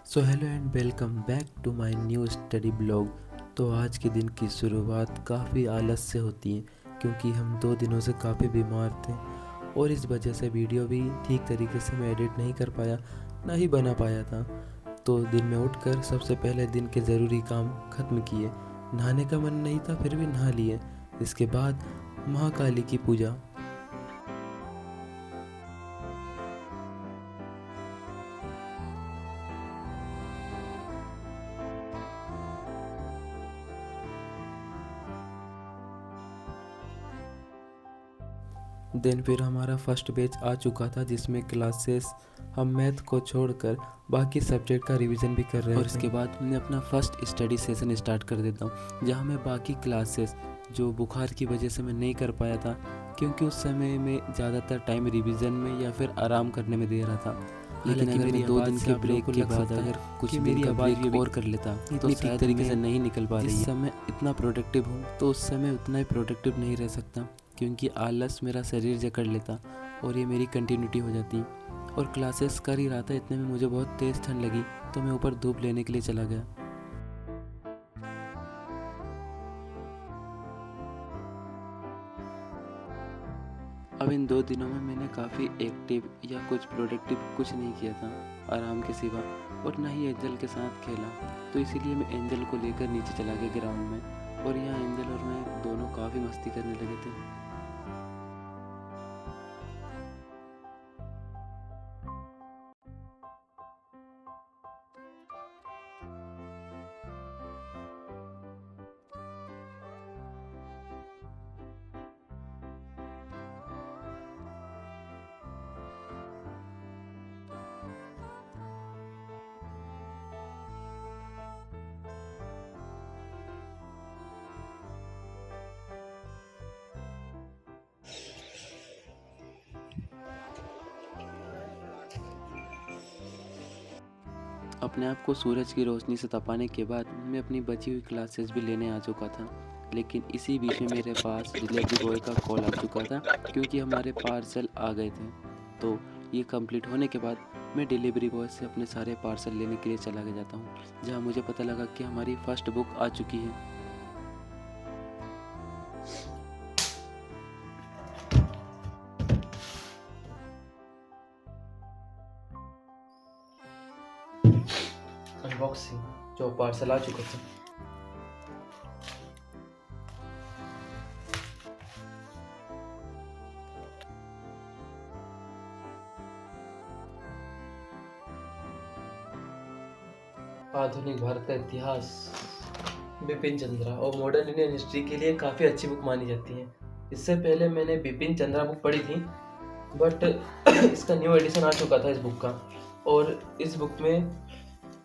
So hello and welcome back to my new study blog. तो आज के दिन की शुरुआत काफ़ी आलस से होती है क्योंकि हम 2 दिनों से काफ़ी बीमार थे और इस वजह से वीडियो भी ठीक तरीके से मैं एडिट नहीं कर पाया, ना ही बना पाया था। तो दिन में उठकर सबसे पहले दिन के ज़रूरी काम ख़त्म किए। नहाने का मन नहीं था फिर भी नहा लिए। इसके बाद महाकाली की पूजा। देन फिर हमारा फर्स्ट बैच आ चुका था जिसमें क्लासेस हम मैथ को छोड़कर बाकी सब्जेक्ट का रिवीजन भी कर रहे थे। और इसके बाद मैं अपना फर्स्ट स्टडी सेशन स्टार्ट कर देता हूँ जहाँ मैं बाकी क्लासेस जो बुखार की वजह से मैं नहीं कर पाया था क्योंकि उस समय में ज़्यादातर टाइम रिवीजन में या फिर आराम करने में दे रहा था। लेकिन अगर मैं 2 दिन के ब्रेक के बाद अगर कुछ दिन का ब्रेक और कर लेता तो शायद तरीके से नहीं निकल पा रही है। जिस समय इतना प्रोडक्टिव हूँ तो उस समय उतना ही प्रोडक्टिव नहीं रह सकता क्योंकि आलस मेरा शरीर जकड़ लेता और ये मेरी कंटिन्यूटी हो जाती। और क्लासेस कर ही रहा था, इतने में मुझे बहुत तेज़ ठंड लगी तो मैं ऊपर धूप लेने के लिए चला गया। अब इन 2 दिनों में मैंने काफ़ी एक्टिव या कुछ प्रोडक्टिव कुछ नहीं किया था आराम के सिवा, और ना ही एंजल के साथ खेला। तो इसीलिए मैं एंजल को लेकर नीचे चला गया ग्राउंड में और यहाँ एंजल और मैं दोनों काफ़ी मस्ती करने लगे थे। अपने आप को सूरज की रोशनी से तपाने के बाद मैं अपनी बची हुई क्लासेस भी लेने आ चुका था। लेकिन इसी बीच में मेरे पास डिलीवरी बॉय का कॉल आ चुका था क्योंकि हमारे पार्सल आ गए थे। तो ये कंप्लीट होने के बाद मैं डिलीवरी बॉय से अपने सारे पार्सल लेने के लिए चला गया जाता हूँ, जहाँ मुझे पता लगा कि हमारी फर्स्ट बुक आ चुकी है। अनबॉक्सिंग जो पार्सल आ चुका था। आधुनिक भारत का इतिहास, बिपिन चंद्रा और मॉडर्न इंडियन हिस्ट्री के लिए काफ़ी अच्छी बुक मानी जाती है। इससे पहले मैंने बिपिन चंद्रा बुक पढ़ी थी बट इसका न्यू एडिशन आ चुका था इस बुक का। और इस बुक में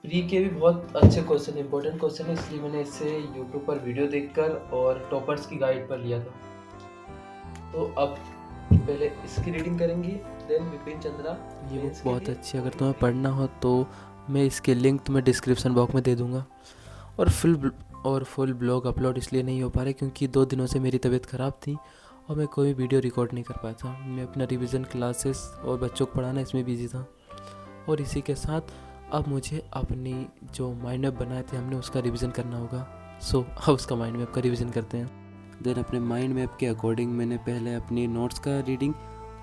प्री के भी बहुत अच्छे क्वेश्चन, इंपॉर्टेंट क्वेश्चन है, इसलिए मैंने इसे यूट्यूब पर वीडियो देखकर और टॉपर्स की गाइड पर लिया था। तो अब पहले इसकी रीडिंग करेंगे, देन बिपिन चंद्रा। ये बुक बहुत अच्छी, अगर तुम्हें पढ़ना हो तो मैं इसके लिंक तुम्हें डिस्क्रिप्शन बॉक्स में दे दूँगा। और फुल ब्लॉग अपलोड इसलिए नहीं हो पा रहे क्योंकि 2 दिनों से मेरी तबीयत ख़राब थी और मैं कोई वीडियो रिकॉर्ड नहीं कर पाया था। मैं अपना रिवीजन क्लासेस और बच्चों को पढ़ाना इसमें बिजी था। और इसी के साथ अब मुझे अपनी जो माइंड मैप बनाए थे हमने उसका रिवीजन करना होगा। सो अब उसका माइंड मैप का रिवीजन करते हैं। देन अपने माइंड मैप के अकॉर्डिंग मैंने पहले अपनी नोट्स का रीडिंग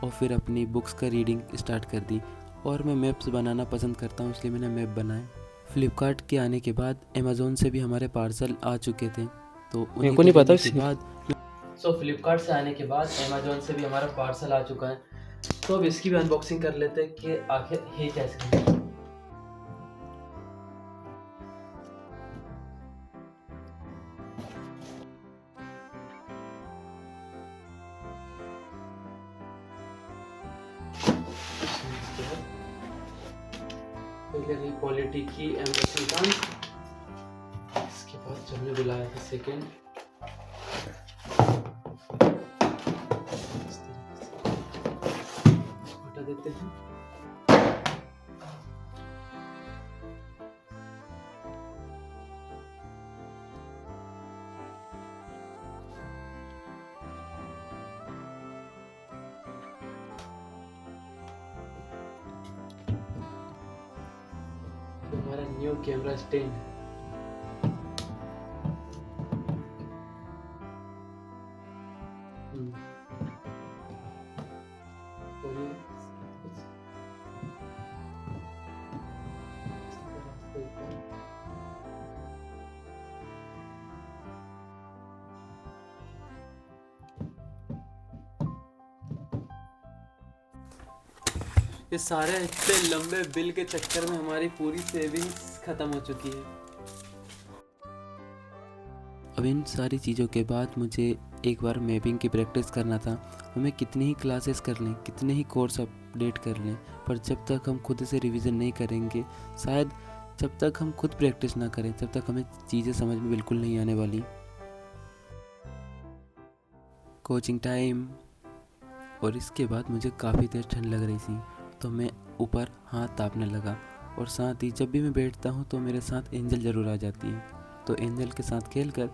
और फिर अपनी बुक्स का रीडिंग स्टार्ट कर दी। और मैं मैप्स बनाना पसंद करता हूँ इसलिए मैंने मैप बनाए। फ्लिपकार्ट के आने के बाद अमेज़ोन से भी हमारे पार्सल आ चुके थे, तो उन्हीं को नहीं पता के बाद फ्लिपकार्ट से आने के बाद अमेज़ोन से भी हमारा पार्सल आ चुका है। तो अब इसकी भी अनबॉक्सिंग कर लेते हैं कि आखिर है कैसे। पहले रही पॉलिटी की एम्बेसी का, इसके बाद जो हमने बुलाया था सेकेंड, हटा देते हैं। ये हमारा न्यू कैमरा स्टैंड। और ये कुछ इस तरह से ऊपर। ये सारे इतने लंबे बिल के चक्कर में हमारी पूरी सेविंग्स खत्म हो चुकी है। अब इन सारी चीज़ों के बाद मुझे एक बार मैपिंग की प्रैक्टिस करना था। हमें कितनी ही क्लासेस कर लें, कितने ही कोर्स अपडेट कर लें, पर जब तक हम खुद से रिवीजन नहीं करेंगे, शायद जब तक हम खुद प्रैक्टिस ना करें, तब तक हमें चीज़ें समझ में बिल्कुल नहीं आने वाली। Coaching time. और इसके बाद मुझे काफ़ी तेज़ ठंड लग रही थी, तो मैं ऊपर हाथ तापने लगा। और साथ ही जब भी मैं बैठता हूँ तो मेरे साथ एंजल ज़रूर आ जाती है, तो एंजल के साथ खेलकर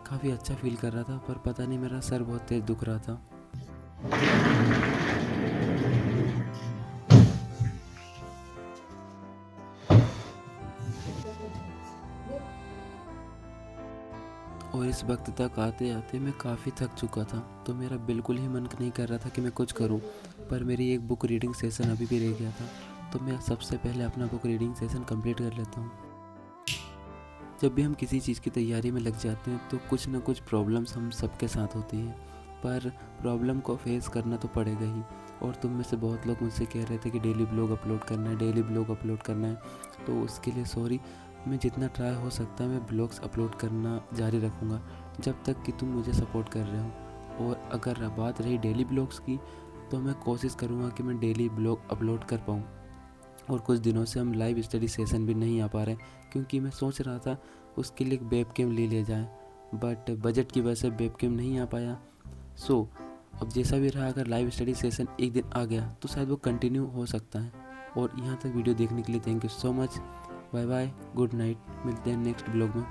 काफ़ी अच्छा फील कर रहा था। पर पता नहीं मेरा सर बहुत तेज़ दुख रहा था। और इस वक्त तक आते आते मैं काफ़ी थक चुका था, तो मेरा बिल्कुल ही मन नहीं कर रहा था कि मैं कुछ करूं। पर मेरी एक बुक रीडिंग सेशन अभी भी रह गया था, तो मैं सबसे पहले अपना बुक रीडिंग सेशन कंप्लीट कर लेता हूं। जब भी हम किसी चीज़ की तैयारी में लग जाते हैं तो कुछ ना कुछ प्रॉब्लम्स हम सबके साथ होती हैं, पर प्रॉब्लम को फेस करना तो पड़ेगा ही। और तुम में से बहुत लोग मुझसे कह रहे थे कि डेली ब्लॉग अपलोड करना है, डेली ब्लॉग अपलोड करना है, तो उसके लिए सॉरी। मैं जितना ट्राई हो सकता है मैं ब्लॉग्स अपलोड करना जारी रखूँगा, जब तक कि तुम मुझे सपोर्ट कर रहे हो। और अगर बात रही डेली ब्लॉग्स की, तो मैं कोशिश करूँगा कि मैं डेली ब्लॉग अपलोड कर पाऊँ। और कुछ दिनों से हम लाइव स्टडी सेशन भी नहीं आ पा रहे, क्योंकि मैं सोच रहा था उसके लिए एक वेब कैम ले लिया जाए, बट बजट की वजह से वेब कैम नहीं आ पाया। सो अब जैसा भी रहा, अगर लाइव स्टडी सेशन एक दिन आ गया तो शायद वो कंटिन्यू हो सकता है। और यहाँ तक वीडियो देखने के लिए thank you so much. Bye bye, good night, मिलते हैं नेक्स्ट ब्लॉग में।